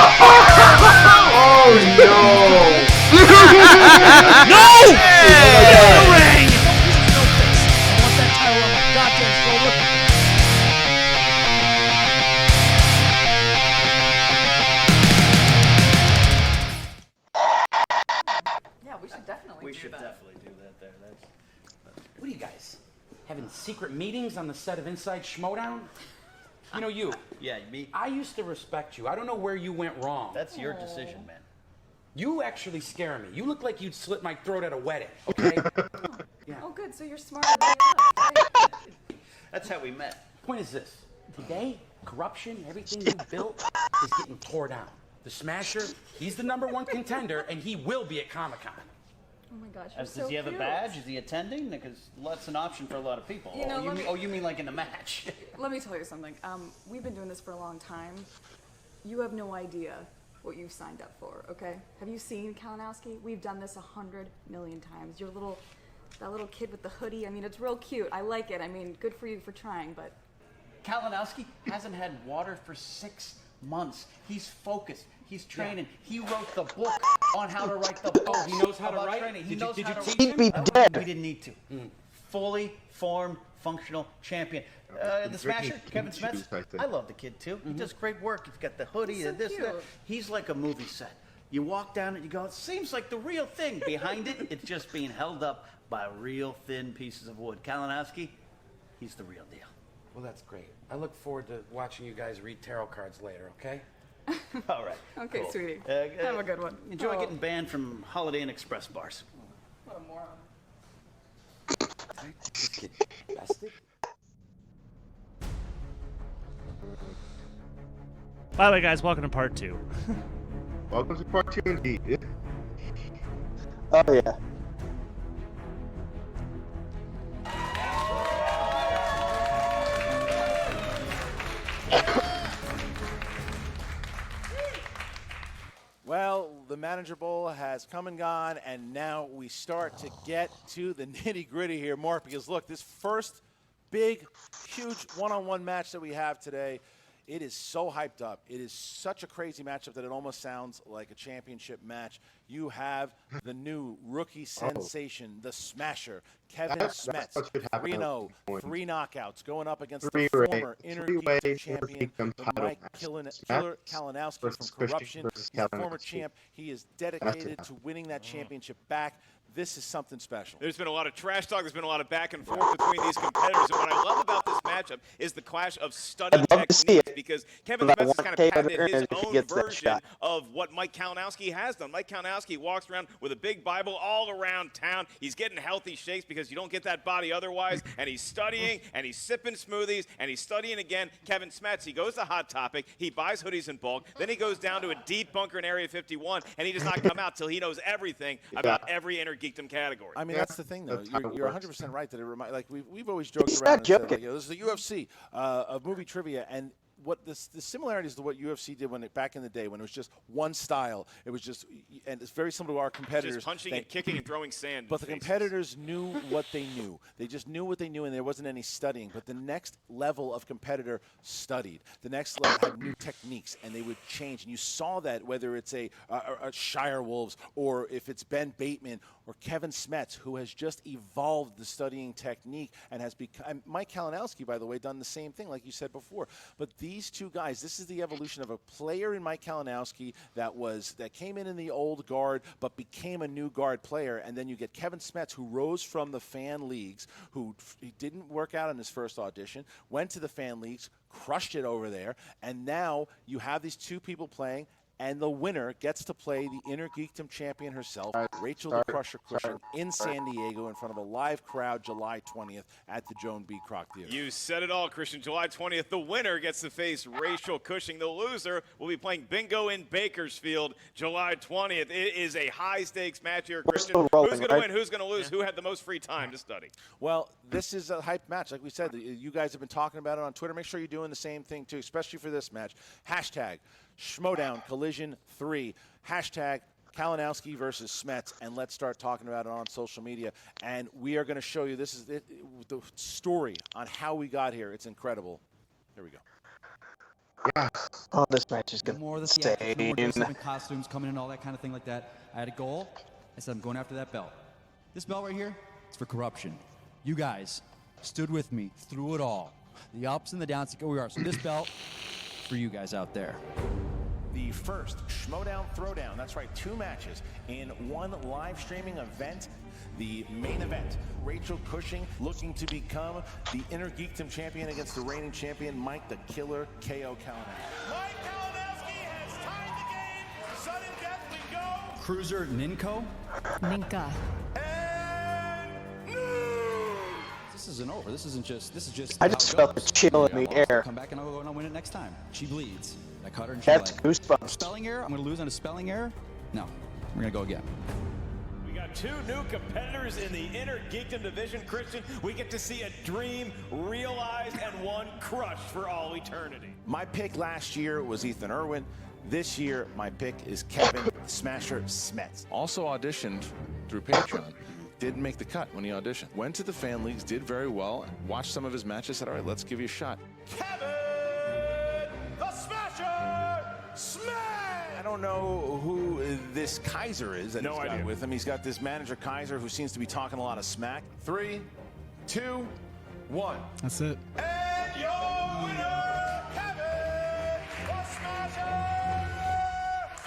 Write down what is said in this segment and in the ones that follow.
Oh no! No! Ring! I want that title on my goddamn shoulder. Yeah, we should definitely do that. There. What are you guys? Having secret meetings on the set of Inside Schmoedown? You know you. Yeah, me. I used to respect you. I don't know where you went wrong. That's your decision, man. You actually scare me. You look like you'd slit my throat at a wedding, okay? Yeah. Oh, good. So you're smarter than you look, right? That's how we met. Point is this. Today, corruption, everything you built is getting tore down. The Smasher, he's the #1 contender, and he will be at Comic-Con. Oh my gosh, Does he have a badge? Is he attending? Because that's an option for a lot of people. You know, you mean like in the match? Let me tell you something. We've been doing this for a long time. You have no idea what you've signed up for, okay? Have you seen Kalinowski? We've done this 100 million times. That little kid with the hoodie, I mean, it's real cute. I like it. I mean, good for you for trying, but... Kalinowski hasn't had water for 6 months. He's focused. He's training. He wrote the book on how to write the book. He knows how to write? Training. He Did knows you how to teach write. him? He'd be dead. We didn't need to. Fully formed, functional champion. The Smasher, Kevin Smets, I love the kid too. He does great work. He's got the hoodie, He's so this, cute. that. He's like a movie set. You walk down and you go, it seems like the real thing. Behind it, it's just being held up by real thin pieces of wood. Kalinowski, he's the real deal. Well, that's great. I look forward to watching you guys read tarot cards later, okay? All right. Okay, cool. sweetie. Have a good one. Enjoy Oh. getting banned from Holiday Inn Express bars. What a moron. This kid bested? By the way, guys, welcome to part 2. Welcome to part 2 indeed. Oh yeah. Well, the Manager Bowl has come and gone, and now we start to get to the nitty-gritty here, Mark, because look, this first big, huge one-on-one match that we have today, it is so hyped up. It is such a crazy matchup that it almost sounds like a championship match. You have the new rookie sensation, the Smasher, Kevin Smets, 3-0, 3 knockouts, going up against the former Intergeekdom champion, Mike Killer Kalinowski from Corruption. He's a former champ. He is dedicated to winning that championship back. This is something special. There's been a lot of trash talk. There's been a lot of back and forth between these competitors. And what I love about this matchup is the clash of study techniques, because Kevin Smets has kind of patented his own version of what Mike Kalinowski has done. Mike Kalinowski walks around with a big Bible all around town. He's getting healthy shakes because you don't get that body otherwise. And he's studying, and he's sipping smoothies, and he's studying again. Kevin Smets, he goes to Hot Topic. He buys hoodies in bulk. Then he goes down to a deep bunker in Area 51, and he does not come out till he knows everything about every Intergeekdom category. I mean, that's the thing, though. You're 100% right that it reminds. Like we've always joked around and said, like, this is the UFC of movie trivia, and what the similarities to what UFC did back in the day when it was just one style. It was just, and it's very similar to our competitors. Just punching and kicking and throwing sand. But the competitors knew what they knew. They just knew what they knew, and there wasn't any studying. But the next level of competitor studied. The next level had new techniques, and they would change. And you saw that whether it's a Shire Wolves or if it's Ben Bateman or Kevin Smets, who has just evolved the studying technique and has become. Mike Kalinowski, by the way, done the same thing, like you said before. But these two guys, this is the evolution of a player in Mike Kalinowski that came in the old guard but became a new guard player, and then you get Kevin Smets, who rose from the fan leagues, who he didn't work out in his first audition, went to the fan leagues, crushed it over there, and now you have these two people playing. And the winner gets to play the Intergeekdom champion herself, Rachel the Crusher Cushing, in San Diego in front of a live crowd July 20th at the Joan B. Kroc Theater. You said it all, Christian. July 20th, the winner gets to face Rachel Cushing. The loser will be playing bingo in Bakersfield July 20th. It is a high-stakes match here, Christian. Who's going to win? Who's going to lose? Who had the most free time to study? Well, this is a hype match. Like we said, you guys have been talking about it on Twitter. Make sure you're doing the same thing, too, especially for this match. Hashtag Schmoedown Collision 3. Hashtag Kalinowski versus Smets, and let's start talking about it on social media. And we are going to show you, this is the story on how we got here. It's incredible. Here we go. Yeah. Oh, this match is No gonna more of be the theatrics, no more dressing up in insane. costumes, coming in, all that kind of thing like that. I had a goal. I said, I'm going after that belt. This belt right here, it's for corruption. You guys stood with me through it all. The ups and the downs, here we are. So this belt, for you guys out there. The first Schmoedown Throwdown. That's right, 2 matches in one live streaming event. The main event, Rachel Cushing looking to become the Inner Geekdom champion against the reigning champion, Mike the Killer KO Kalinowski. Mike Kalinowski has tied the game. Sudden death we go. Cruiser Ninko. Ninka. This isn't over. This is just. I just felt the chill in the air. Come back and I'll win it next time. She bleeds. I cut her and she That's bled. goosebumps. Spelling error. I'm gonna lose on a spelling error. No, we're gonna go again. We got 2 new competitors in the Inner Geekdom division. Christian, we get to see a dream realized and one crushed for all eternity. My pick last year was Ethan Irwin. This year, my pick is Kevin Smasher Smets. Also auditioned through Patreon. Didn't make the cut when he auditioned. Went to the fan leagues, did very well, watched some of his matches, said, all right, let's give you a shot. Kevin the Smasher Smash! I don't know who this Kaiser is that No he's got idea. with him. He's got this manager Kaiser who seems to be talking a lot of smack. 3, 2, 1. That's it. And your winner, Kevin the Smasher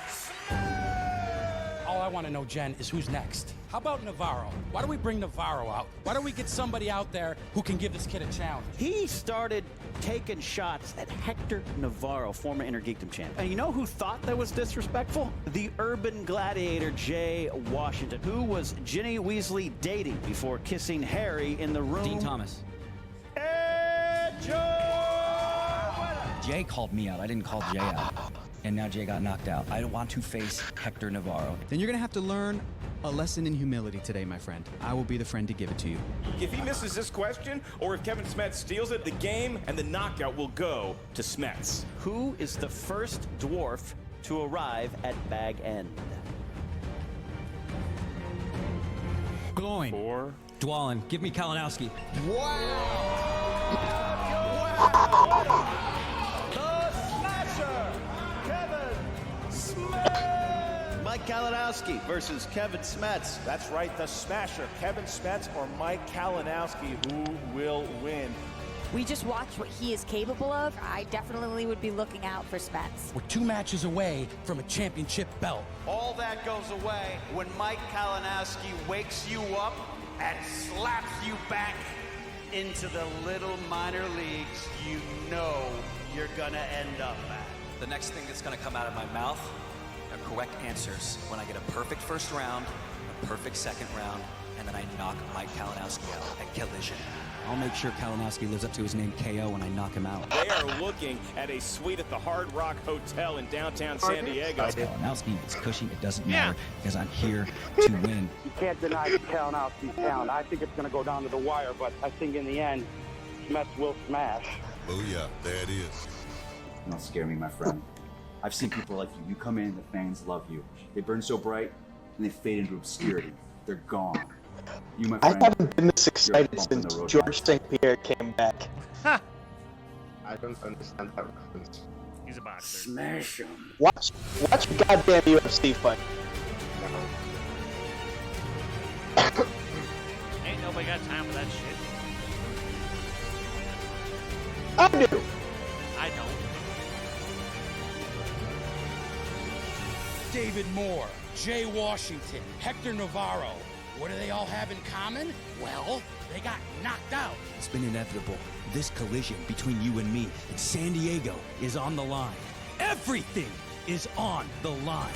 Smash! All I want to know, Jen, is who's next. How about Navarro? Why don't we bring Navarro out? Why don't we get somebody out there who can give this kid a challenge? He started taking shots at Hector Navarro, former Inner Geekdom champ. And you know who thought that was disrespectful? The urban gladiator Jay Washington, who was Ginny Weasley dating before kissing Harry in the room. Dean Thomas. And Jay called me out. I didn't call Jay out. And now Jay got knocked out. I don't want to face Hector Navarro. Then you're gonna have to learn a lesson in humility today, my friend. I will be the friend to give it to you. If he misses this question, or if Kevin Smets steals it, the game and the knockout will go to Smets. Who is the first dwarf to arrive at Bag End? Gloin. 4. Dwalin. Give me Kalinowski. Mike Kalinowski versus Kevin Smets. That's right, the Smasher, Kevin Smets or Mike Kalinowski, who will win? We just watched what he is capable of. I definitely would be looking out for Smets. We're 2 matches away from a championship belt. All that goes away when Mike Kalinowski wakes you up and slaps you back into the little minor leagues you know you're gonna end up at. The next thing that's going to come out of my mouth are correct answers when I get a perfect first round, a perfect second round, and then I knock Mike Kalinowski out at Collision. I'll make sure Kalinowski lives up to his name KO when I knock him out. They are looking at a suite at the Hard Rock Hotel in downtown San Diego. Kalinowski, it's cushy, it doesn't matter, because I'm here to win. You can't deny Kalinowski's talent. I think it's going to go down to the wire, but I think in the end, Smets will smash. Oh yeah, there it is. Don't scare me, my friend. I've seen people like you. You come in, the fans love you. They burn so bright, and they fade into obscurity. They're gone. You, my friend, I haven't been this excited since George St. Pierre came back. I don't understand that reference. He's a boxer. Smash him. Watch a goddamn UFC fight. Ain't nobody got time for that shit. I do. I don't. David Moore, Jay Washington, Hector Navarro. What do they all have in common? Well, they got knocked out. It's been inevitable. This collision between you and me in San Diego is on the line. Everything is on the line.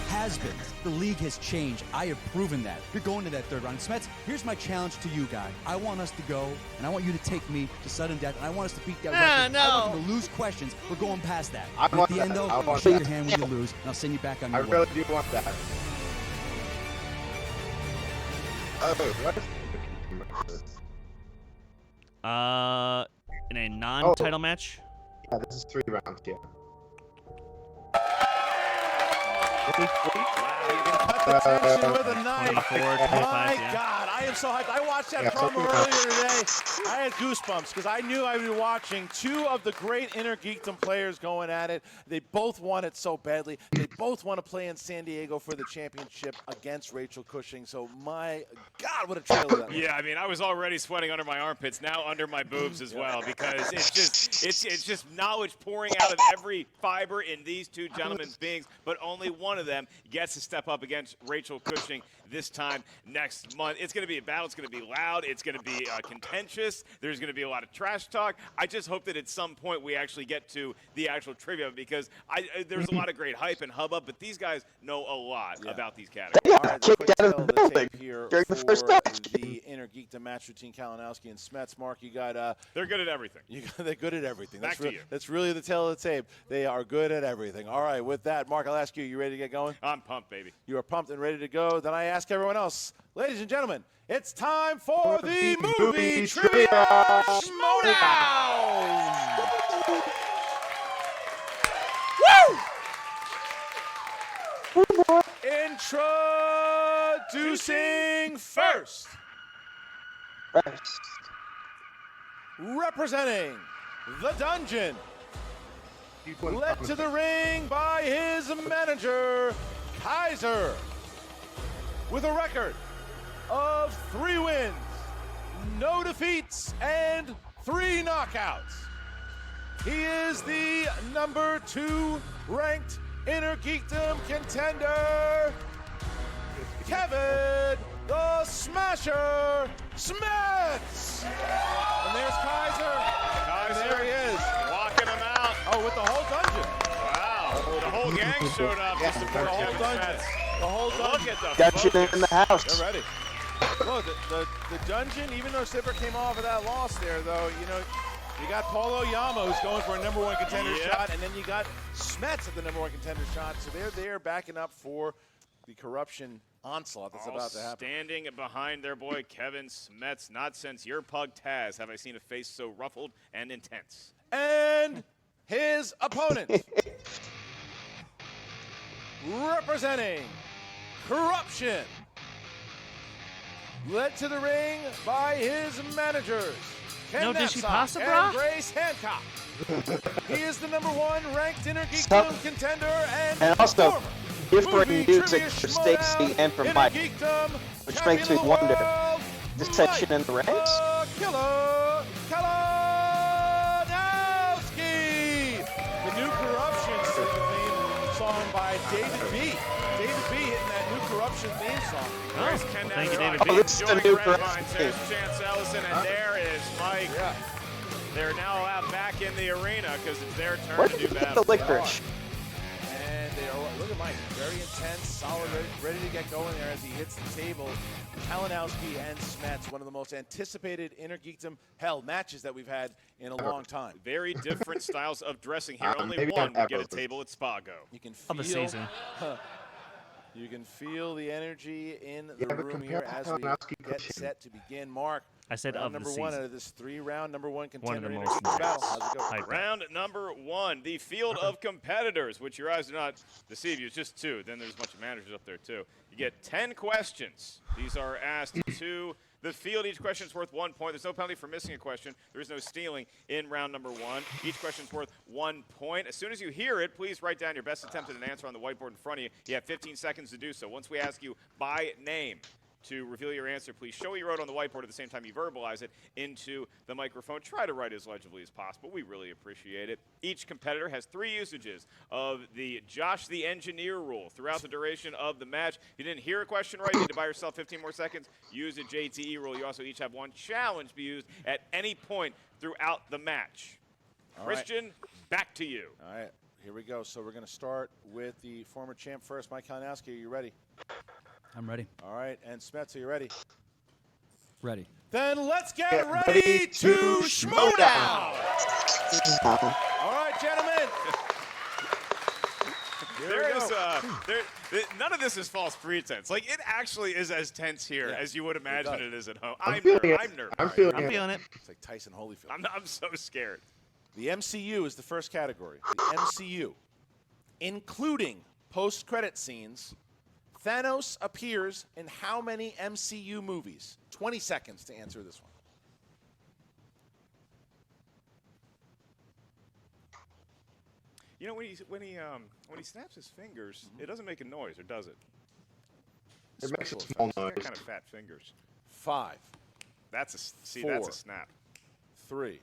Has been. The league has changed. I have proven that. You're going to that 3rd round. Smets, here's my challenge to you, guy. I want us to go, and I want you to take me to sudden death, and I want us to beat that record. no. I want them to lose questions. We're going past that. I At want the end, that. though, I I'll want shake that. your hand when you lose, and I'll send you back on I your way. really do want that. Oh, what is In a non-title match? Yeah, this is 3 rounds, yeah. Wow, you can cut cut the tension with a knife. 24, 25, My yeah. God, I am so hyped. I watched that Yeah, promo something earlier today. I had goosebumps because I knew I would be watching two of the great Inner Geekdom players going at it. They both want it so badly. They both want to play in San Diego for the championship against Rachel Cushing. So my God, what a trailer that was. Yeah, I mean, I was already sweating under my armpits, now under my boobs as well, because it's just knowledge pouring out of every fiber in these two gentlemen's beings, but only one of them gets to step up against Rachel Cushing this time next month. It's going to be a battle. It's going to be loud. It's going to be contentious. There's going to be a lot of trash talk. I just hope that at some point we actually get to the actual trivia, because there's a lot of great hype and hubbub, but these guys know a lot about these categories. Yeah, All right, kicked out of the building here during the first for match. the Inner Geekdom match routine. Kalinowski and Smets. Mark, you got they're good at everything. They're good at everything. Back to you. That's really the tale of the tape. They are good at everything. All right, with that, Mark, I'll ask you. You ready to get going? I'm pumped, baby. You are pumped and ready to go. Then I ask everyone else, ladies and gentlemen, it's time for the movie trivia Schmoedown. Woo! Introducing first. Representing the dungeon, led to the ring by his manager, Kaiser, with a record of 3 wins, no defeats, and 3 knockouts. He is the number 2 ranked Inner Geekdom contender, Kevin the Smasher Smets. And there's Kaiser. Kaiser, there he is. walking him out. Oh, with the whole dungeon. Wow, the whole gang showed up to support the whole Kevin dungeon. Smets. The whole dungeon. Look at the Dungeon focus. in the house. They're ready. Look, the dungeon, even though Sipper came off of that loss there, though, you know, you got Paul Oyama, who's going for a number 1 contender shot, and then you got Smets at the number 1 contender shot. So they're there backing up for the corruption onslaught that's about to happen. Standing behind their boy Kevin Smets. Not since your pug Taz have I seen a face so ruffled and intense. And his opponent, representing corruption, led to the ring by his managers, Ken No dishy Knapsack pasta, and brah? Grace Hancock. He is the number 1 ranked Inner Geekdom contender and also former different movie music trivia for Schmoedown Stacy and for Inner Mike, Geekdom which champion makes me of the wonder, world, dissension in the ranks? Killer Kalinowski. The new corruption theme song by David B. David B. hitting that new corruption theme song. There's Ken thank you, Knapsack David B. Oh, this is the enjoying new red corruption vines. There's theme. Chance Ellison, and there is Mike. Yeah. They're now out back in the arena because it's their turn Where to did do you get battle. the licorice? And they are, look at Mike, very intense, solid, ready to get going there as he hits the table. Kalinowski and Smets, one of the most anticipated Inner Geekdom matches that we've had in a long time. Very different styles of dressing here. Only maybe one not would get a ever. table at Spago. You can Of the feel, season. you can feel the energy in the Yeah, but room here compare as we Kalinowski get Cushing. set to begin. Mark, I said round of the number season. 1 out of this 3-round number 1 contender the Inner most Geekdom battle. intense. How's it go? Hype. Round number 1, the field of competitors, which your eyes do not deceive you. It's just 2. Then there's a bunch of managers up there, too. You get 10 questions. These are asked to the field. Each question is worth 1 point. There's no penalty for missing a question. There is no stealing in round number 1. Each question is worth 1 point. As soon as you hear it, please write down your best attempt at an answer on the whiteboard in front of you. You have 15 seconds to do so. Once we ask you by name to reveal your answer, please show what you wrote on the whiteboard at the same time you verbalize it into the microphone. Try to write as legibly as possible. We really appreciate it. Each competitor has 3 usages of the Josh the Engineer rule throughout the duration of the match. If you didn't hear a question right, you need to buy yourself 15 more seconds. Use the JTE rule. You also each have 1 challenge to be used at any point throughout the match. All right. Christian, back to you. All right, here we go. So we're going to start with the former champ first. Mike Kalinowski, are you ready? I'm ready. All right, and Smets, are you ready? Ready. Then let's get ready to Schmoedown! All right, gentlemen. None of this is false pretense. Like, it actually is as tense here as you would imagine it is at home. I'm nervous. I'm feeling I'm it. feeling it. It's like Tyson Holyfield. I'm so scared. The MCU is the first category. The MCU, including post-credit scenes, Thanos appears in how many MCU movies? 20 seconds to answer this one. You know, when he snaps his fingers, it doesn't make a noise, or does it? It makes a small He's got noise. kind of fat fingers. 5. That's a 4, that's a snap. 3,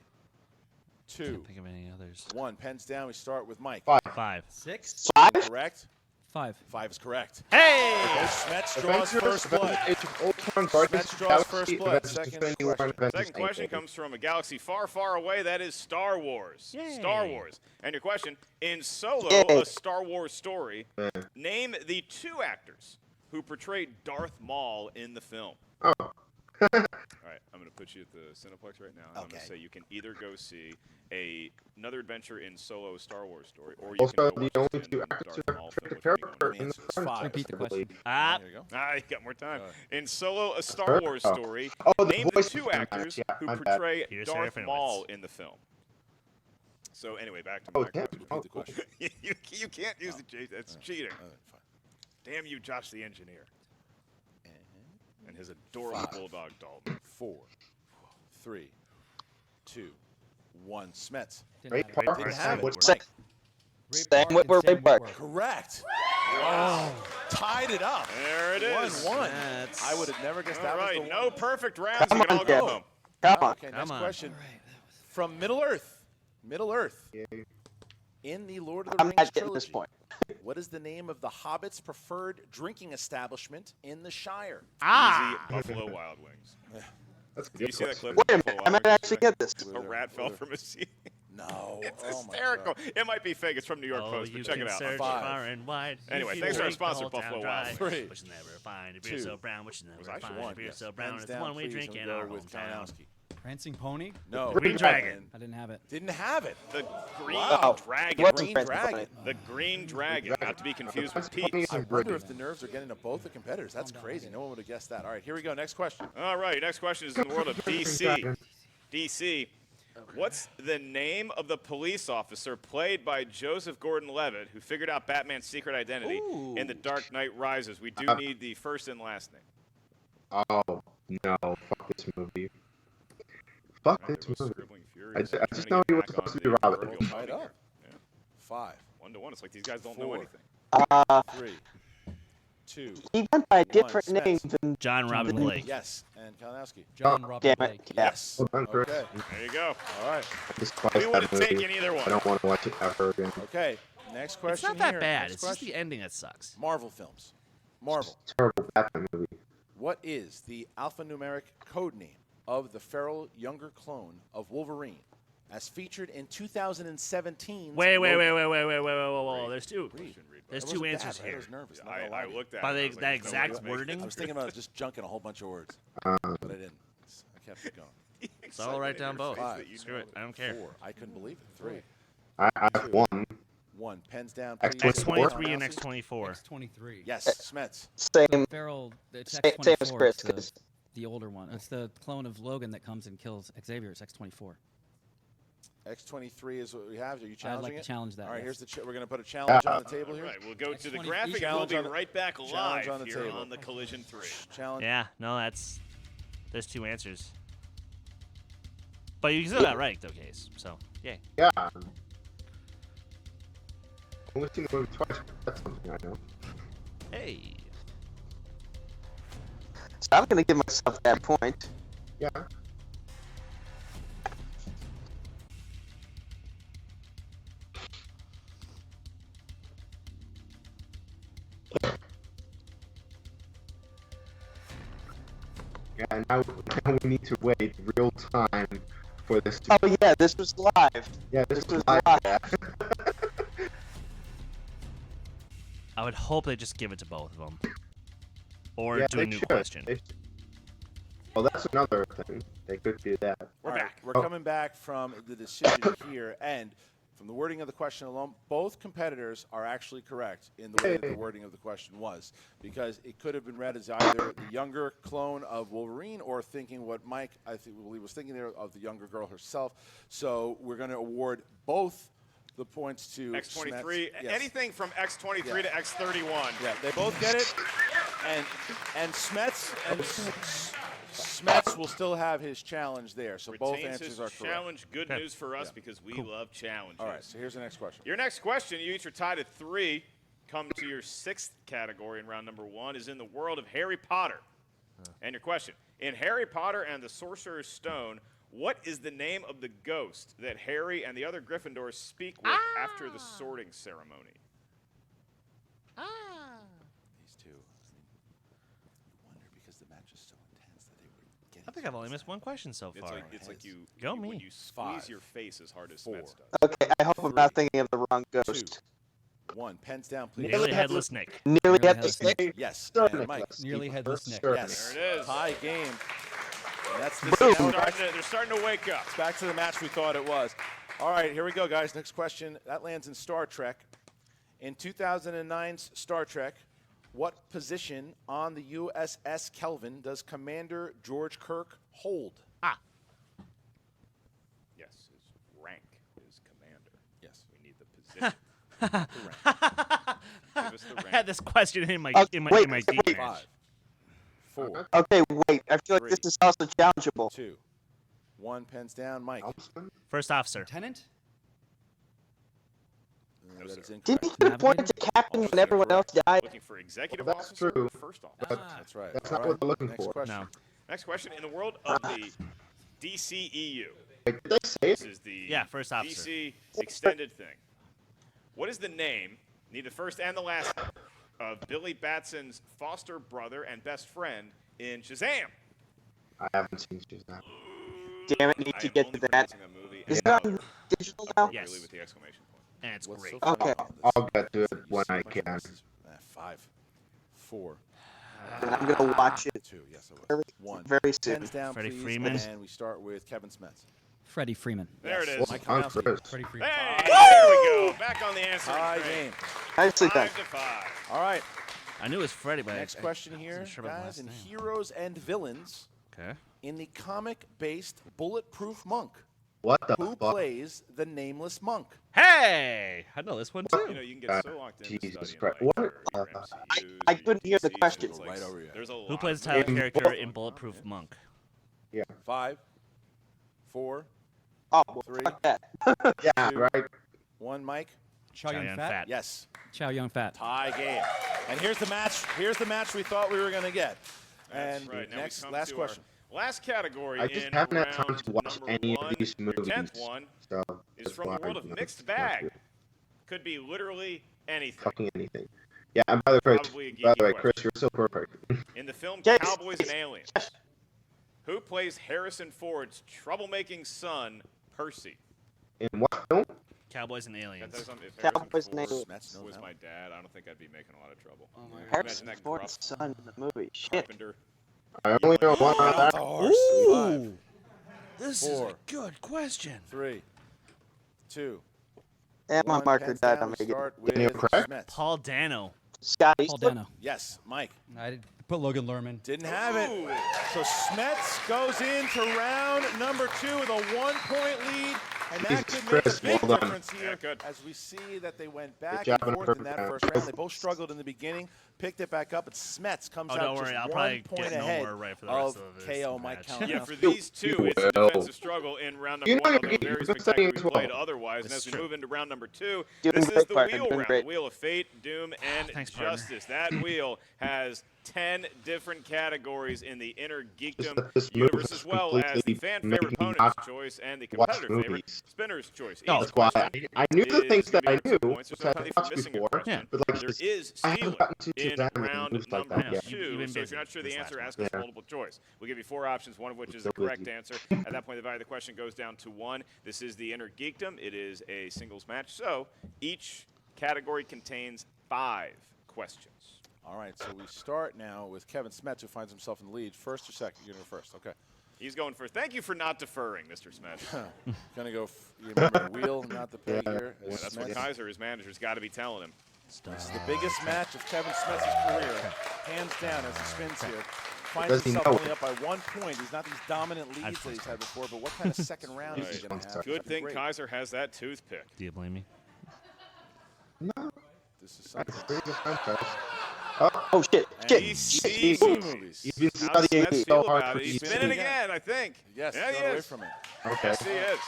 2, Can't think of any others. 1. Pens down. We start with Mike. 5. 6. 5? Correct? 5. 5 is correct. Hey! Smets draws first blood. Smets draws first blood. Second question comes from a galaxy far, far away. That is Star Wars. Yay. Star Wars. And your question, in Solo, a Star Wars story, name the 2 actors who portrayed Darth Maul in the film. Oh. All right, I'm going to put you at the Cineplex right now. And I'm going to say you can either go see another adventure in Solo Star Wars story, or you Also, can go the watch only the 2 new actors who Darth have Maul portrayed film. the Which one are you character going in with? the franchise. Repeat the question. Ah, There you go. You got more time. In Solo, a Star Wars Oh. story, Oh, the name the voice 2 actor, actors yeah, who my bad. portray Here's Darth Sarah Maul Finowitz. in the film. So anyway, back to Oh, Mike. damn. Repeat the question. you can't use the J. That's cheating. Fine. Damn you, Josh the engineer. And his adorable bulldog Dalton. 4, 3, 2, 1. Smets. Ray Park Didn't and have Sam it. Whitworth. Sam Whitworth, Ray Park. Correct. Oh, tied it up. There it is. 1-1. I would have never guessed that All was right, the no one. perfect rounds. Come You can on, all go Jeff. home. Come on. Okay, next on. question. From Middle Earth. Middle Earth. In the Lord of the I'm Rings not getting this trilogy, point. what is the name of the Hobbit's preferred drinking establishment in the Shire? Easy Buffalo Wild Wings. That's a Did you good see that question. clip? Wait a of minute. Buffalo I might Wild Wings actually today? get this. A rat fell from a ceiling. No. It's Oh my hysterical. God. It might be fake. It's from New York Oh, Post, you but check can it out. search 5. far and wide. Anyway, You thanks can to our drink the sponsor, whole town Buffalo dry. Wild Wings. Which is never find a beer 2. so brown, which is never Was actually find a 1. beer Yes. so brown. Pens It's the down, one we please, drink and in we go our with hometown. Kalinowski. Prancing Pony? No. Green Dragon. I didn't have it. Didn't have it. The Green Wow. Dragon. What's Green Prancing Dragon. Pony? The Green Dragon, not to be confused with Prancing Pony Pete's. is I in wonder Britain. if the nerves are getting to both the competitors. That's crazy. No one would have guessed that. All right, here we go. Next question. All right, next question is in the world of DC. DC. What's the name of the police officer played by Joseph Gordon-Levitt who figured out Batman's secret identity in The Dark Knight Rises? We do need the first and last name. Oh, no. Fuck this movie. Fuck this movie. I just know he was supposed to be Robin. Tied up. 5, 1-1. It's like these guys don't 4, know anything. 3, 2. He went by a different Smets. name than John Robin Blake. Yes. And Kalinowski. John Oh, Robert damn it. Blake. Yes. Well done, Chris. Okay. There you go. All right. I despise We that would've movie. taken either one. I don't want to watch it ever again. Okay. Next It's question. not that here. bad. Next It's just question. the ending that sucks. Marvel films. Marvel. Terrible Batman movie. What is the alphanumeric code name of the feral younger clone of Wolverine, as featured in 2017? Wait. There's two. There's two answers I here. was nervous. not I gonna lie to you. looked at By it. the- I was like, that there's no way exact to make it. wording? I was thinking about just junking a whole bunch of words, Um, but I didn't. I kept it going. So I'll write down both. Five. Screw it. I don't care. 4. I couldn't believe it. 3. I have one. 1. Pens down. X please. X23 and X24. X23. Yes. Smets. same. Feral, it's Same X24. as Chris, It's the, 'cause- the older one. It's the clone of Logan that comes and kills Xavier. It's X24. X23 is what we have. Are you I'd challenging like it? to challenge that. All right. yes. Here's the. We're going to put a challenge on the table All here. right, we'll go to the X20 graphic. We'll Challenge be on the- right back challenge live on the here table. on the Collision 3. Challenge. Yeah, no, there's two answers. But you still got right, though, Case. So, yay. Yeah. Only seen the movie twice. That's something I know. Hey. So I'm going to give myself that point. Yeah. Yeah, now we need to wait real time for this to... Oh, yeah, this was live. Yeah, this was was live. live. I would hope they just give it to both of them. Or Yeah, do a they new should. question. They should. Well, that's another thing. They could do that. We're back. We're coming back from the decision here, and from the wording of the question alone, both competitors are actually correct in the way that the wording of the question was, because it could have been read as either the younger clone of Wolverine or thinking what Mike, I think, well, he was thinking there of the younger girl herself. So we're going to award both the points to X23. Smets. Yes. Anything from X23 to X31. Yeah, they both get it. And Smets will still have his challenge there. So both Retains answers his are correct. challenge. Good news for us because we love challenges. All right, so here's the next question. Your next question, you each are tied at 3. Come to your 6th category in round number 1 is in the world of Harry Potter. And your question, in Harry Potter and the Sorcerer's Stone, what is the name of the ghost that Harry and the other Gryffindors speak with after the sorting ceremony? These two. You wonder because the match is so intense that they would get I think I've only missed one question so far. It's like you Go when me. you squeeze your face as hard as Smets does. Okay, I hope I'm not thinking of the wrong ghost. 1. Pens down, please. Nearly headless Nick. Nearly headless Nick. Yes. Certainly. And Mike. Nearly headless Nick. Yes. There it is. Tie game. And that's the They're starting to wake up. It's back to the match we thought it was. All right, here we go, guys. Next question. That lands in Star Trek. In 2009's Star Trek, what position on the USS Kelvin does Commander George Kirk hold? Yes, his rank is commander. Yes. We need the position. Give us the I rank. had this question in my deep match. 5, 4, Okay, wait. I feel like 3, this is also challengeable. 2, 1. Pens down, Mike. First officer. Lieutenant? That is incorrect. Didn't he get appointed to captain when everyone else died? Looking for executive Well, that's officer true. or first officer? That's right. That's All not what they're looking Next for. question. No. Next question. In the world of the DCEU, Wait, did they say this it? is the Yeah, first officer. DC extended thing. What is the name, need the first and the last, of Billy Batson's foster brother and best friend in Shazam? I haven't seen Shazam. Damn it, need I to am get only to that. producing a movie Is and it on digital now? Yes. really with the exclamation point. And it's What's great. so funny Okay. about this? I'll get to it when I So much of can. this is- 5, 4, And I'm gonna watch it 2. Yes, I will. very, 1. very soon. Pens down, Freddie please. Freeman. And we start with Kevin Smets. Freddie Freeman. There it Yes. is. Mike I'm Kalinowski. Chris. Freddie Freeman. Hey, there we go. Back on the answering Tie train. game. Nicely done. 5-5. All right. I knew it was Freddie, but Next question here, wasn't sure about the guys. last In name. Heroes and Villains, Okay. in the comic-based Bulletproof Monk, What the who fuck? plays the nameless monk? Hey! I know this one You too. know, you can get so locked into Jesus studying Christ. like What? your MCUs, I your couldn't hear the DCs, question. it's Right over here. There's a lot. Who plays the of title In character Bullet- in Bulletproof Monk? 5, 4, Oh, well, 3, fuck that. Yeah, 2, right. 1. Mike? Chow Yun Yun Fat? Fat. Yes. Chow Yun Fat. Tie game. And here's the match. Here's the match we thought we were going to get. That's And right. Now next, we come last to question. Our last category I just in haven't had time round to watch number any one. of these Your movies. 10th one So is that's from why the world I of know mixed it's not bag. good. Could be literally anything. Fucking anything. Yeah, and by the way, Probably a by the geeky way, question. Chris, you're so perfect. In the film Yes. Cowboys and Aliens, who plays Harrison Ford's troublemaking son, Percy? In what film? Cowboys and Aliens. If Harrison Cowboys and Ford Aliens. was my dad, I don't think I'd be making a lot of trouble. Oh my God. Harrison Imagine that Ford's gruff son in the movie. Shit. carpenter. I only know one of that. Ooh! This is 4, a good question. 3, 2, And my 1. marker Pens died down. on We me again. start with Daniel Craig? Smets. Paul Dano. Scotty. Paul Dano. Yes, Mike. I did put Logan Lerman. Didn't have it. So Smets goes into round number 2 with a 1-point lead. And that Jesus could make Christ, a big well done. difference here Yeah, good. as we see that they went back job and on a forth in perfect that round. first round. They both struggled in the beginning, picked it back up, but Smets comes Oh, out don't just worry, I'll 1 probably point get no ahead more right for the rest of of this KO Mike match. Kalinowski. Yeah, for these two, it's a will. defensive struggle in round You number know one, you're although good. very You're good studying spectacularly as well. played otherwise. And This as is we true. move into round number 2, Doing this great, is the partner, wheel doing round, great. the wheel of fate, doom, and Thanks, partner. justice. That wheel has 10 different categories in the inner geekdom This movie universe, is as well as the completely fan making favorite me opponent's not choice and the watch competitor favorite movies. spinner's choice. Oh, Each that's why question I knew the is things that I giving you knew, points. which There's I no had penalty for watched missing a before. question. But like, There just, is I haven't stealing gotten to in Shazam and round movies like number that yet. 2. You've been So if busy you're not sure the this answer, last ask us Yeah. multiple choice. We'll give you 4 options, one of which is So the correct busy. answer. At that point, the value of the question goes down to 1. This is the inner geekdom. It is a singles match. So each category contains 5 questions. All right, so we start now with Kevin Smets, who finds himself in the lead. First or second? You're going to go first. Okay. He's going first. Thank you for not deferring, Mr. Smets. Going to go, you remember the wheel, not the peg here. Yeah, as that's what Smets. Kaiser, his manager's got to be telling him. This is the biggest match of Kevin Smets' career, hands down, as he spins here. Finds Does he himself know only it? up by 1 point. He's not these dominant leads that he's had before, but what kind of second round is he going to have? Good thing Great. Kaiser has that toothpick. Do you blame me? No. This is something. That's a pretty good franchise. Oh shit! DC movies. You've been How does studying Smets so feel hard about for it? He's DC. spinning again, I think. Yes, yeah, got he away is. from it. Okay. Yes, he is.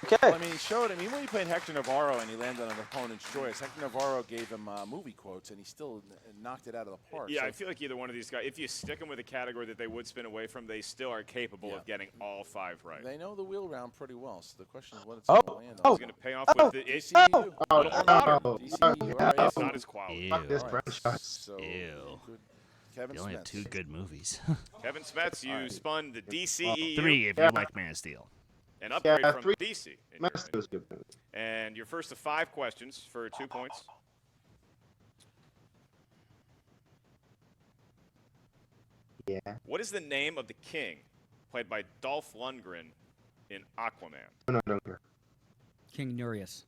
Okay. Well, I mean, he showed him. Even when he played Hector Navarro and he landed on an opponent's choice, Hector Navarro gave him movie quotes, and he still knocked it out of the park. Yeah, so I feel like either one of these guys, if you stick them with a category that they would spin away from, they still are capable of getting all 5 right. they know the wheel round pretty well. So the question is what it's Oh. going to land He's on. going to pay off with the DCU. a little more modern. DCU, all right. It's not his quality. Fuck this All right. franchise. So Ew. good. Kevin You only have Smets. 2 good movies. Kevin Smets, you spun the DCEU. 3 if you like Man of Steel. An upgrade Yeah, from 3. DC. in your Master opinion. was good. And your first of 5 questions for 2 points. Yeah. What is the name of the king, played by Dolph Lundgren in Aquaman? No, no, no. King Nereus.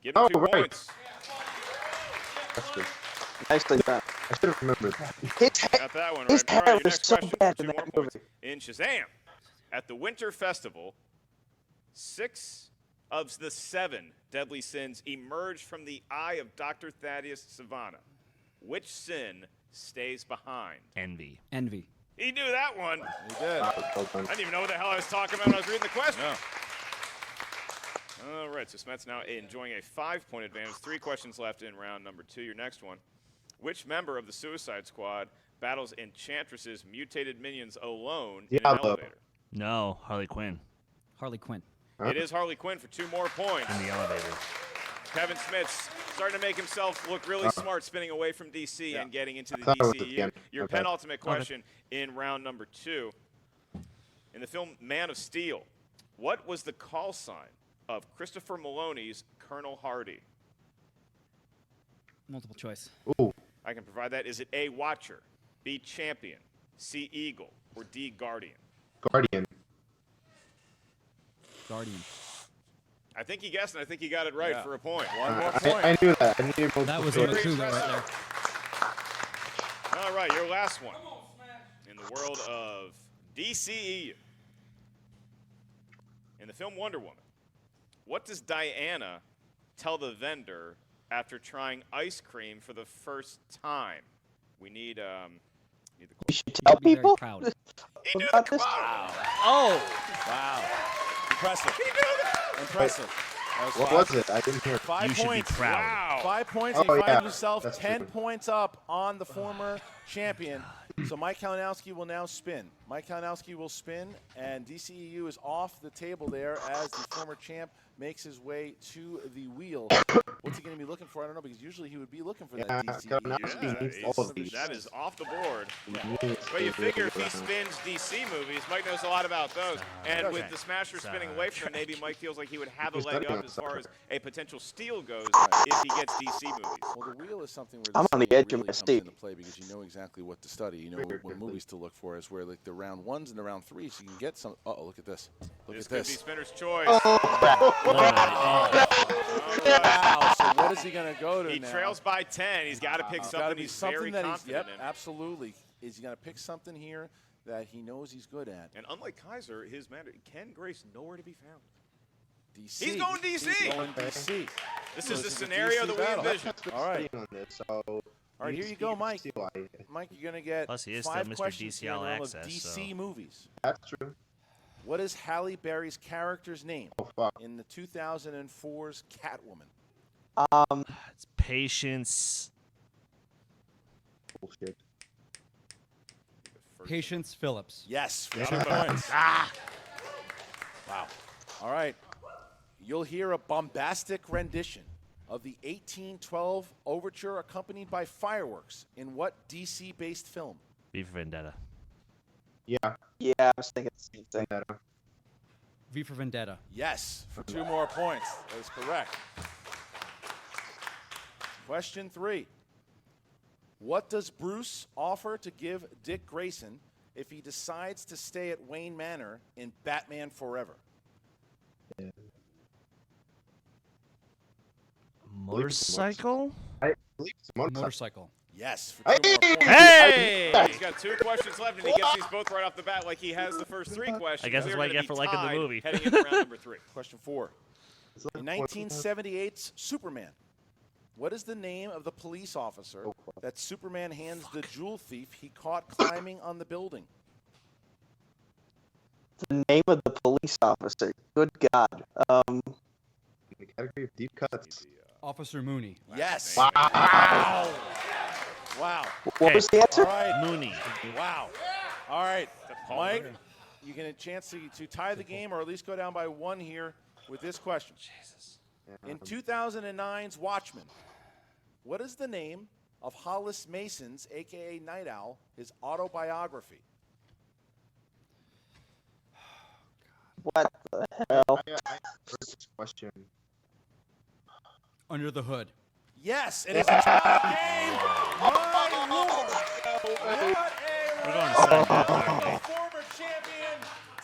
Give him 2 right. points. That's good. Nicely done. I should have remembered that. Got that one His right. All right, hair your was next so question bad for 2 in more that points. movie. In Shazam, at the Winter Festival, 6 of the 7 deadly sins emerge from the eye of Dr. Thaddeus Savannah. Which sin stays behind? Envy. Envy. He knew that one. He did. I didn't even know what the hell I was talking about when I was reading the question. All right, so Smets now enjoying a 5-point advantage. 3 questions left in round number 2. Your next one. Which member of the Suicide Squad battles Enchantress's mutated minions alone in an Diablo. elevator? No, Harley Quinn Harley Quinn. It is Harley Quinn for 2 more points. in the elevator. Kevin Smits starting to make himself look really smart, spinning away from DC and getting into the thought it was at the DCU. end. Your Okay. penultimate question in round number 2. In the film Man of Steel, what was the call sign of Christopher Maloney's Colonel Hardy? Multiple choice. Ooh. I can provide that. Is it A, Watcher, B, Champion, C, Eagle, or D, Guardian? Guardian. Guardian. I think he guessed, and I think he got it right for a point. One more point. I knew that. I knew both That was choices. number 2 right there. All right, your last one. In the world of DCEU. In the film Wonder Woman, what does Diana tell the vendor after trying ice cream for the first time? We need the You should tell Be very people proud. He knew about the this. quote. Oh! Wow. Impressive. He knew that. Impressive. That What was it? I didn't hear it. 5 You should be points. proud. Wow. 5 points. Oh, You yeah. find yourself That's 10 true. points up on the former champion. So Mike Kalinowski will now spin. Mike Kalinowski will spin, and DCEU is off the table there as the former champ makes his way to the wheel. What's he going to be looking for? I don't know, because usually he would be looking for that Yeah, DCEU. Kalinowski needs he's- all of these. that is off the board. He needs But you to figure if really he go spins DC movies, Mike knows a lot about those. And Okay. with the Smasher spinning away from him, maybe Mike feels like he would have a He's leg studying up on as far as something. a potential steal goes if he gets DC movies. Well, the wheel is something where I'm the on the studying edge of really my comes seat. into play because you know exactly what to study. You know what movies to look for is where like the round 1s and the round 3s, so you can get some. Uh-oh, look at this. Look This at could be this. spinner's choice. Wow. So what is he going to go to He now? trails by 10. He's got to pick It's gotta something be he's something very that confident yep, in. absolutely. Is he going to pick something here that he knows he's good at? And unlike Kaiser, his man, Ken Grace, nowhere to be found. DC. He's going DC. He's going DC. This So is the a scenario DC that we battle. envisioned. All right. On this, so All right, here you go, Mike. Mike, you're going to get Plus, he is still 5 Mr. questions DC here in All the realm Access, of DC so- movies. That's true. What is Halle Berry's character's name Oh, fuck. in the 2004's Catwoman? It's Patience. Bullshit. Patience Phillips. Yes, for 2 points. Wow. All right. You'll hear a bombastic rendition of the 1812 Overture accompanied by fireworks in what DC-based film? V for Vendetta. Yeah. Yeah, I was thinking the same thing. Better. V for Vendetta. Yes, for 2 more points. That is correct. Question 3. What does Bruce offer to give Dick Grayson if he decides to stay at Wayne Manor in Batman Forever? Motorcycle? I believe it's a motorcycle. Motorcycle. Yes, for 2 more points. Hey! He's got 2 questions left, and he gets these both right off the bat like he has the first 3 questions. I guess that's They're what I gonna get be for liking the tied movie. Heading into round number 3. Question 4. It's like In 1978's Superman, What is the name of the police officer that Superman hands the jewel thief he caught climbing on the building? The name of the police officer. Good God. In the category of deep cuts. Officer Mooney. Yes. Wow. Wow. What was the answer? All right. Mooney. Wow. All right. Mike, you get a chance to tie the game or at least go down by 1 here with this question. Jesus. In 2009's Watchmen, what is the name of Hollis Mason's, a.k.a. Night Owl, his autobiography? What the hell? First question. Under the Hood. Yes, it is a tie game. My Lord. What We're a going round. to sudden death. The former champion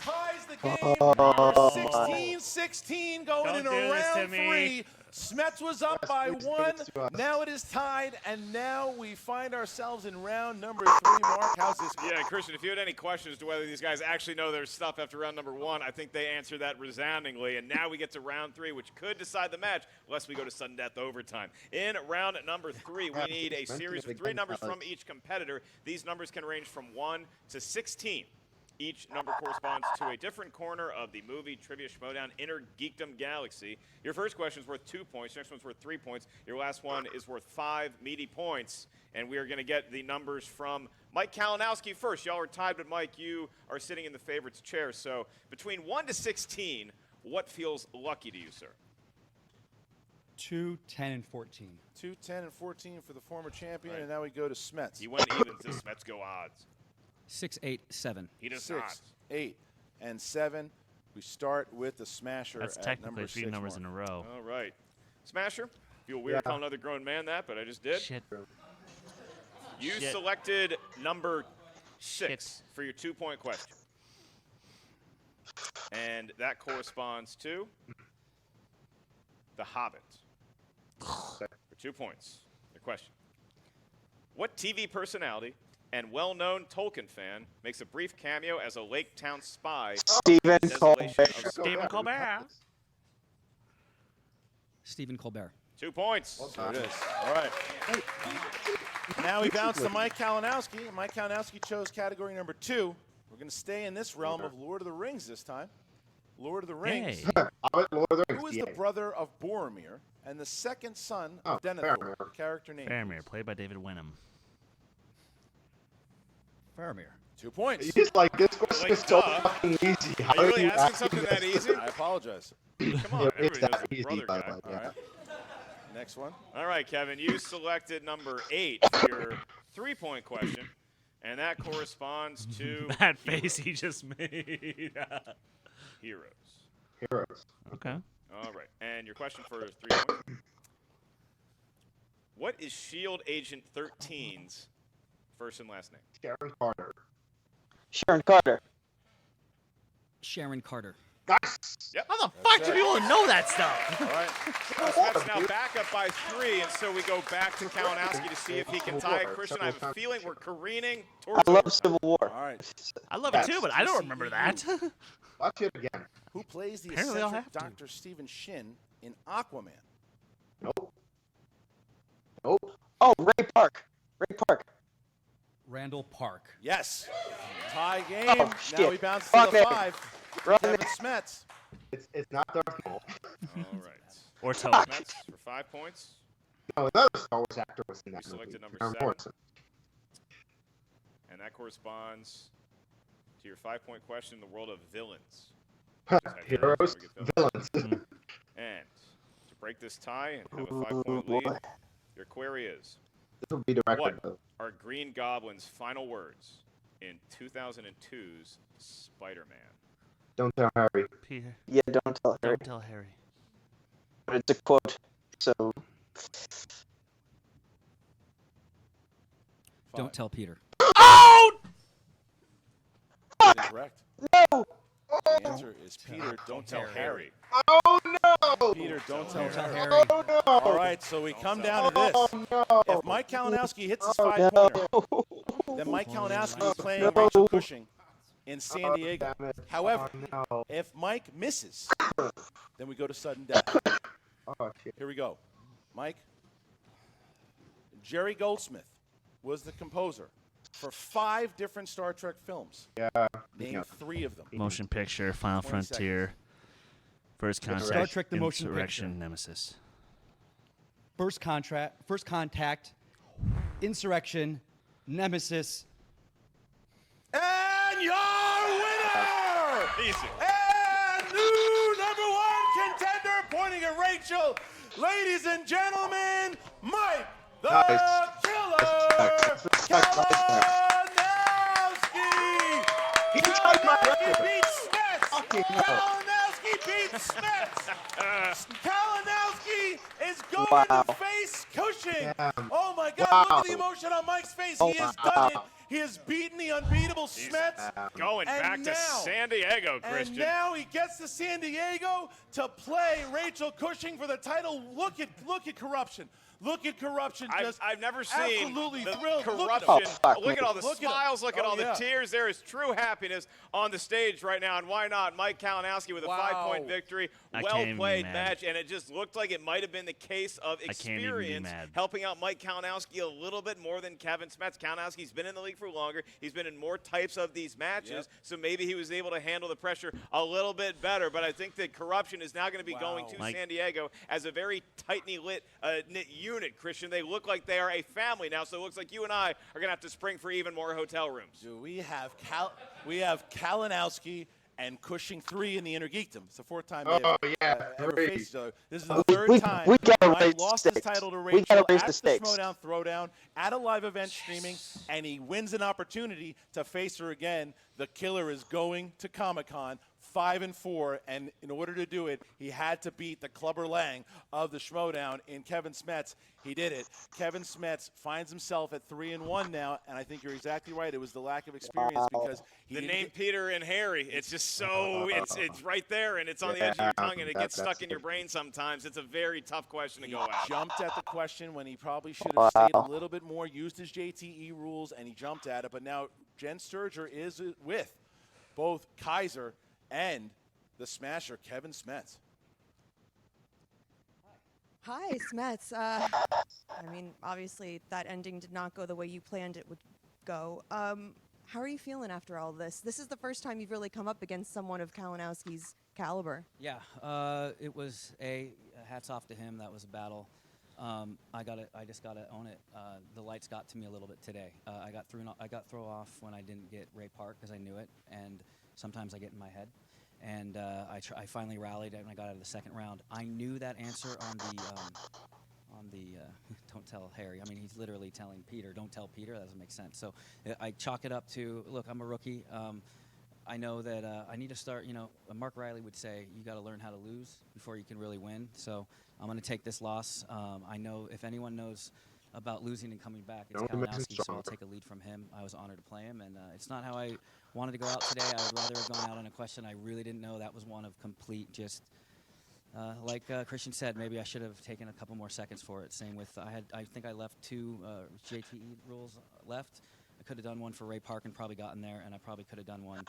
ties the game. 16-16 going Don't into do this to round me. 3. Smets was up by 1. Now it is tied, and now we find ourselves in round number 3. Mark, how's this? Yeah, Christian, if you had any questions to whether these guys actually know their stuff after round number 1, I think they answered that resoundingly. And now we get to round 3, which could decide the match, unless we go to sudden death overtime. In round number 3, we need a series of 3 numbers from each competitor. These numbers can range from 1 to 16. Each number corresponds to a different corner of the movie Trivia Schmoedown Inner Geekdom Galaxy. Your first question is worth 2 points. Your next one's worth 3 points. Your last one is worth 5 meaty points. And we are going to get the numbers from Mike Kalinowski first. Y'all are tied, but Mike, you are sitting in the favorites chair. So between 1 to 16, what feels lucky to you, sir? 2, 10, and 14. 2, 10, and 14 for the former champion, and now we go to Smets. He went even to Smets go odds. 6, 8, 7. He does 6, not. 8, and 7. We start with the Smasher. That's at technically number 3 6, numbers Mark. in a row. All right. Smasher, feel weird calling another grown man that, but I just did. Shit. You Shit. selected number 6 for your 2-point question. And that corresponds to The Hobbit. For 2 points. Your question. What TV personality and well-known Tolkien fan makes a brief cameo as a Lake Town spy? Stephen Colbert. Stephen Colbert. Stephen Colbert. 2 points. There it is. All right. Now we bounce to Mike Kalinowski. Mike Kalinowski chose category number 2. We're going to stay in this realm of Lord of the Rings this time. Lord of the Rings. Hey. Who is the brother of Boromir and the second son of Denethor? Character name. Faramir, played by David Wenham. Faramir. 2 points. He's like, this question is so fucking easy. How Are you really you asking something that easy? I apologize. Come on, Yeah, everybody it's knows that the easy, brother by guy. the way. All right. Next one. All right, Kevin, you selected number 8 for your 3-point question, and that corresponds to That face he just made. Heroes. Heroes. Okay. All right, and your question for 3 points. What is SHIELD Agent 13's first and last name? Sharon Carter. Sharon Carter. Sharon Carter. Yep. How the fuck do people know that stuff? All right. Smets now back up by 3, and so we go back to Kalinowski to see if he can tie it. Christian, I have a feeling we're careening towards I love Civil War. All right. I love it too, but I don't remember that. Watch it again. Who plays the Apparently I'll eccentric have to. Dr. Stephen Shin in Aquaman? Nope. Nope. Oh, Ray Park. Ray Park. Randall Park. Yes. Tie game. Oh, Now shit. we bounce to Fuck the it. 5. Run Kevin it. Smets. It's not Darth Maul. All right. Or Toad. Smets for 5 points. No, another Star Wars actor was in that You selected movie. number Aaron 7. Morrison. And that corresponds to your 5-point question in the world of villains. Heroes, villains. And to break this tie and have a 5-point lead, boy. your query is, This will be the record, what though. are Green Goblin's final words in 2002's Spider-Man? Don't tell Harry. Peter. Yeah, don't tell Harry. Don't tell Harry. But it's a quote, so... Don't tell Peter. Oh! Incorrect. No! The answer is Peter, don't tell Harry. Oh, no! Peter, don't tell Harry. Harry. Oh, no! All right, so we come down to this. Oh, no! If Mike Kalinowski hits his Oh, 5-pointer, no. then Mike Kalinowski is playing No. Rachel Cushing in San Oh, Diego. damn it. However, Oh, no. if Mike misses, then we go to sudden death. Oh, shit. Here we go. Mike, Jerry Goldsmith was the composer for 5 different Star Trek films. Yeah. Name 3 of them. Motion picture, Final 20 Frontier, First Contact, Star Trek: The Motion Insurrection, Picture. Nemesis. First Contact, Insurrection, Nemesis. And your winner! Easy. And new #1 contender, pointing at Rachel. Ladies and gentlemen, Mike the Killer Kalinowski! He tried my record. beats Smets! Fucking hell. Kalinowski beats Smets! Kalinowski is going Wow. to face Cushing. Damn. Oh my God, Wow. look at the emotion on Mike's face. Oh, He has wow. done it. He has beaten the unbeatable Smets. Going And back to now- San Diego, Christian. And now he gets to San Diego to play Rachel Cushing for the title. Look at corruption. Look at corruption. Just I've never seen absolutely the thrilled. Look at corruption. him. fuck Look at me. all the Look at him. smiles. Look at Oh, all the yeah. tears. There is true happiness on the stage right now. And why not? Mike Kalinowski with a 5-point victory. I Well can't even be played mad. match. And it just looked like it might have been the case of I can't even be experience mad. helping out Mike Kalinowski a little bit more than Kevin Smets. Kalinowski's been in the league for longer. He's been in more types of these matches. Yep. So maybe he was able to handle the pressure a little bit better. But I think that corruption is now going to be going to Mike. San Diego as a very tightly knit unit, Christian. They look like they are a family now, so it looks like you and I are going to have to spring for even more hotel rooms. Do we have Kalinowski and Cushing 3 in the Inner Geekdom. It's the 4th time they ever faced each other. This is the 3rd time we gotta Mike raise lost the his stakes. title to We Rachel gotta raise at the the stakes. Schmoedown Throwdown at a live event streaming, and he wins an opportunity to face her again. The Killer is going to Comic-Con 5-4, and in order to do it, he had to beat the Clubber Lang of the Schmoedown in Kevin Smets. He did it. Kevin Smets finds himself at 3-1 now, and I think you're exactly right. It was the lack of experience because he The didn't name get- Peter and Harry, it's just so, it's right there, and it's on the edge of your tongue, and it gets stuck in your brain sometimes. It's a very tough question to He go at. jumped at the question when he probably should have stayed a little bit more, used his JTE rules, and he jumped at it. But now Jen Sturger is with both Kaiser and the Smasher, Kevin Smets. Hi, Smets. I mean, obviously that ending did not go the way you planned it would go. How are you feeling after all this? This is the first time you've really come up against someone of Kalinowski's caliber. Yeah, it was hats off to him. That was a battle. I just gotta own it. The lights got to me a little bit today. I got thrown off when I didn't get Ray Park because I knew it, and sometimes I get in my head. And I finally rallied and I got out of the second round. I knew that answer on the don't tell Harry. I mean, he's literally telling Peter, don't tell Peter. That doesn't make sense. So I chalk it up to, look, I'm a rookie. I know that I need to start, Mark Riley would say, you got to learn how to lose before you can really win. So I'm going to take this loss. I know if anyone knows about losing and coming back, it's Kalinowski, so I'll take a lead from him. I was honored to play him, and it's not how I wanted to go out today. I would rather have gone out on a question I really didn't know. That was one of complete just, like Christian said, maybe I should have taken a couple more seconds for it. Same with, I think I left 2 JTE rules left. I could have done one for Ray Park and probably gotten there, and I probably could have done one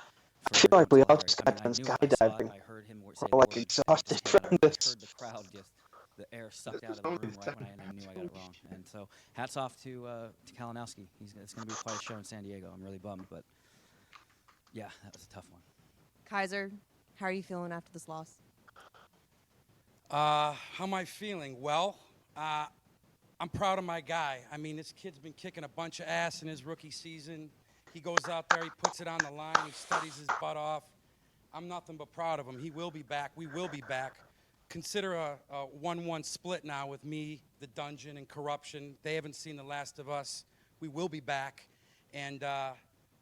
I feel like we all Larry. just I got mean, done I knew I saw it. skydiving. I heard him say We're the like word exhausted Schmoedown. from this. I heard the crowd just, the air sucked out of the room right when I knew I got it wrong. And so hats off to Kalinowski. It's going to be quite a show in San Diego. I'm really bummed, but yeah, that was a tough one. Kaiser, how are you feeling after this loss? How am I feeling? Well, I'm proud of my guy. I mean, this kid's been kicking a bunch of ass in his rookie season. He goes out there, he puts it on the line, he studies his butt off. I'm nothing but proud of him. He will be back. We will be back. Consider a 1-1 split now with me, the Dungeon, and Corruption. They haven't seen the last of us. We will be back. And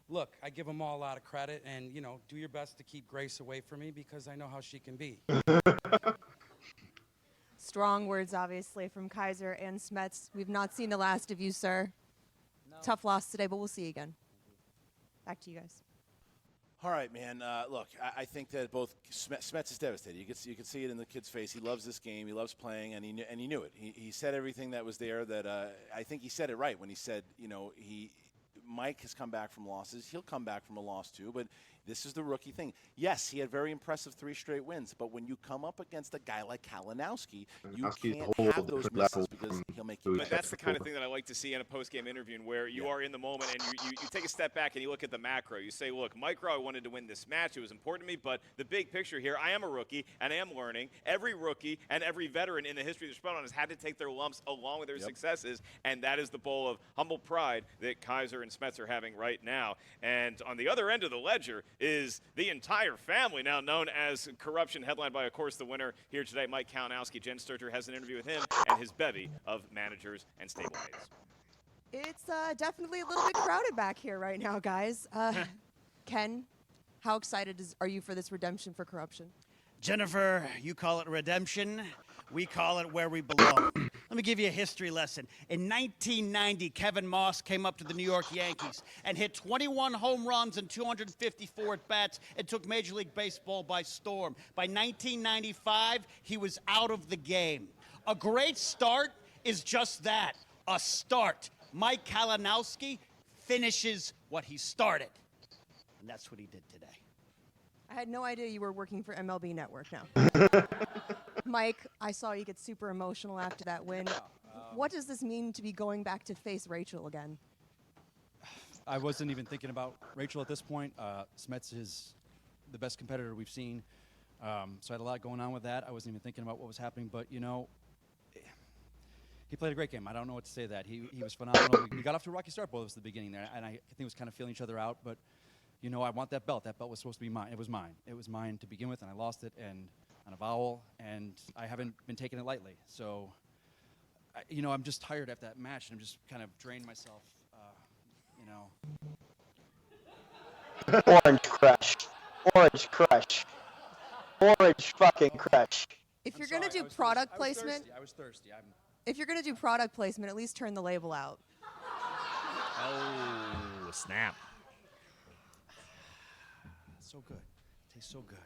look, I give them all a lot of credit. And, do your best to keep Grace away from me because I know how she can be. Strong words, obviously, from Kaiser and Smets. We've not seen the last of you, sir. No. Tough loss today, but we'll see you again. Back to you guys. All right, man. Look, I think that both Smets is devastated. You can see it in the kid's face. He loves this game. He loves playing, and he knew it. He said everything that was there. That I think he said it right when he said, Mike has come back from losses. He'll come back from a loss too. But This is the rookie thing. Yes, he had very impressive 3 straight wins, but when you come up against a guy like Kalinowski, you can't have those misses because he'll make you. But that's the kind of thing that I like to see in a post-game interview, where you are in the moment and you take a step back and you look at the macro. You say, look, micro, I wanted to win this match. It was important to me, but the big picture here, I am a rookie and I am learning. Every rookie and every veteran in the history of the Schmoedown has had to take their lumps along with their successes, and that is the bowl of humble pride that Kaiser and Smets are having right now. And on the other end of the ledger is the entire family, now known as Corruption, headlined by, of course, the winner here today, Mike Kalinowski. Jen Sturger has an interview with him and his bevy of managers and stablemates. It's definitely a little bit crowded back here right now, guys. Ken, how excited are you for this redemption for Corruption? Jennifer, you call it redemption. We call it where we belong. Let me give you a history lesson. In 1990, Kevin Moss came up to the New York Yankees and hit 21 home runs and 254 at-bats and took Major League Baseball by storm. By 1995, he was out of the game. A great start is just that, a start. Mike Kalinowski finishes what he started. And that's what he did today. I had no idea you were working for MLB Network now. Mike, I saw you get super emotional after that win. What does this mean to be going back to face Rachel again? I wasn't even thinking about Rachel at this point. Smets is the best competitor we've seen. So I had a lot going on with that. I wasn't even thinking about what was happening, but you know, he played a great game. I don't know what to say that. He was phenomenal. We got off to a rocky start both of us at the beginning there, and I think it was kind of feeling each other out, but you know, I want that belt. That belt was supposed to be mine. It was mine. It was mine to begin with, and I lost it, and on a vowel, and I haven't been taking it lightly. So, you know, I'm just tired after that match, and I'm just kind of drained myself, you know. Orange Crush. Orange Crush. Orange fucking Crush. If you're going to do product placement, I was thirsty. if you're going to do product placement, at least turn the label out. Oh, snap. So good. Tastes so good.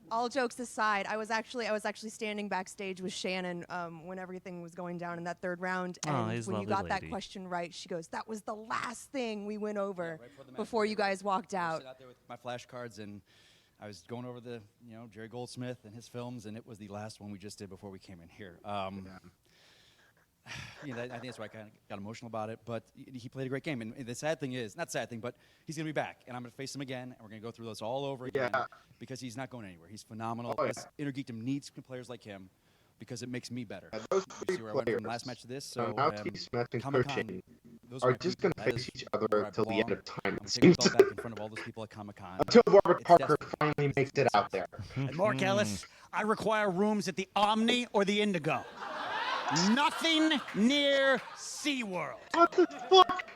All jokes aside, I was actually standing backstage with Shannon when everything was going down in that third round, and when you got that question right, she goes, "That was the last thing we went over before you guys walked out." I was out there with my flashcards, and I was going over the, you know, Jerry Goldsmith and his films, and it was the last one we just did before we came in here. You know, I think that's why I kind of got emotional about it. But he played a great game, and the sad thing is, not sad thing, but he's gonna be back, and I'm gonna face him again, and we're gonna go through this all over again because he's not going anywhere. He's phenomenal. Intergeekdom needs players like him because it makes me better. Those You three see where I went from last match to this. So Smets, and Comic-Con, those are my just people. going to That face is each other where I until the end belong. of time. I'm It taking the seems. belt back in front of all those people at Comic-Con. Until Robert It's Parker destiny. finally makes it out there. And Mark Ellis, I require rooms at the Omni or the Indigo. Nothing near SeaWorld. What the fuck?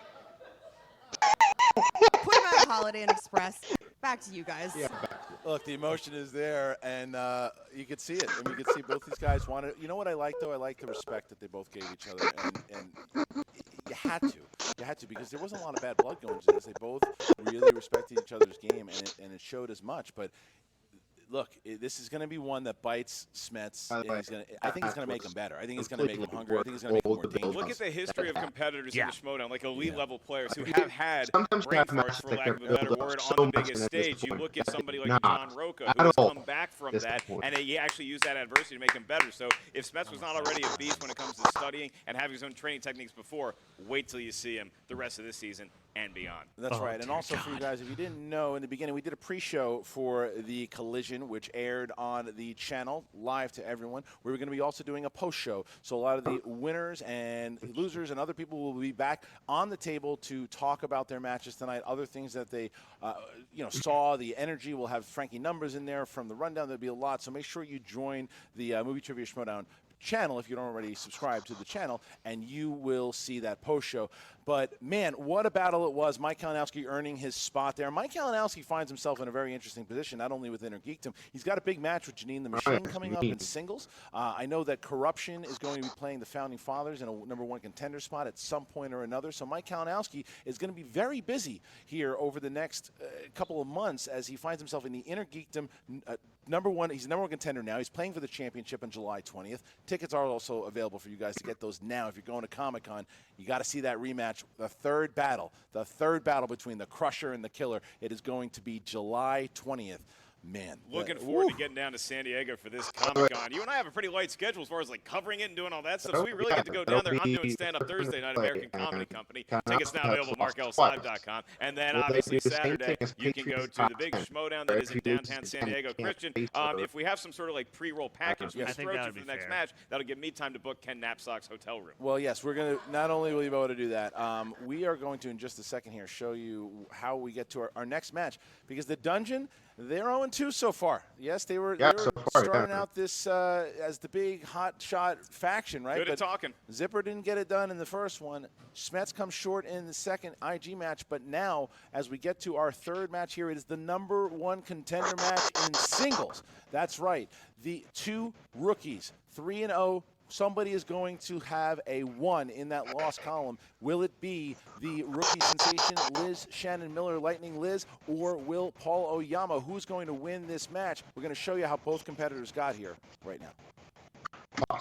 Put him at Holiday Inn Express. Back to you guys. Look, the emotion is there, and you could see it. I mean, you could see both these guys wanted. You know what I like, though? I like the respect that they both gave each other, and you had to. You had to, because there wasn't a lot of bad blood going into this. They both really respected each other's game, and it showed as much. But look, this is going to be one that bites Smets. And I think it's going to make him better. I think it's going to make him hungry. I think it's going to make him more dangerous. Look at the history of competitors in the Schmoedown, like elite-level players who have had brain farts, for lack of a better word, on the biggest stage. You look at somebody like John Roca, who has come back from that, and he actually used that adversity to make him better. So if Smets was not already a beast when it comes to studying and having his own training techniques before, wait till you see him the rest of this season and beyond. That's right. And also for you guys, if you didn't know, in the beginning, we did a pre-show for the Collision, which aired on the channel live to everyone. We were going to be also doing a post-show. So a lot of the winners and losers and other people will be back on the table to talk about their matches tonight, other things that they saw, the energy. We'll have Frankie Numbers in there from the rundown. There'll be a lot. So make sure you join the Movie Trivia Schmoedown channel if you don't already subscribe to the channel, and you will see that post show. But man, what a battle it was. Mike Kalinowski earning his spot there. Mike Kalinowski finds himself in a very interesting position, not only with Intergeekdom. He's got a big match with Janine the Machine coming up in singles. I know that Corruption is going to be playing the Founding Fathers in a #1 contender spot at some point or another. So Mike Kalinowski is going to be very busy here over the next couple of months as he finds himself in the Intergeekdom number one. He's the number one contender now. He's playing for the championship on July 20th. Tickets are also available for you guys to get those now. If you're going to Comic-Con, you got to see that rematch. The third battle between the Crusher and the Killer. It is going to be July 20th. Man, looking forward to getting down to San Diego for this Comic-Con. You and I have a pretty light schedule as far as like covering it and doing all that stuff. So we really get to go down there. I'm doing stand-up Thursday night, American Comedy Company. Tickets now available at markelslive.com. And then obviously Saturday you can go to the big Schmoedown that is in downtown San Diego. Christian, if we have some sort of like pre-roll package for the next match, that'll give me time to book Ken Knapsack's hotel room. Well, yes, we're going to not only will you be able to do that, we are going to in just a second here show you how we get to our next match, because the Dungeon, they're 0-2 so far. Yes, they were starting out this as the big hot shot faction, right? Good at talking. Zipper didn't get it done in the first one. Smets comes short in the second IG match, but now as we get to our third match here, it is the number one contender match in singles. That's right. The two rookies, 3-0. Somebody is going to have a 1 in that loss column. Will it be the rookie sensation Liz Shannon Miller, Lightning Liz, or will Paul Oyama? Who's going to win this match? We're going to show you how both competitors got here right now.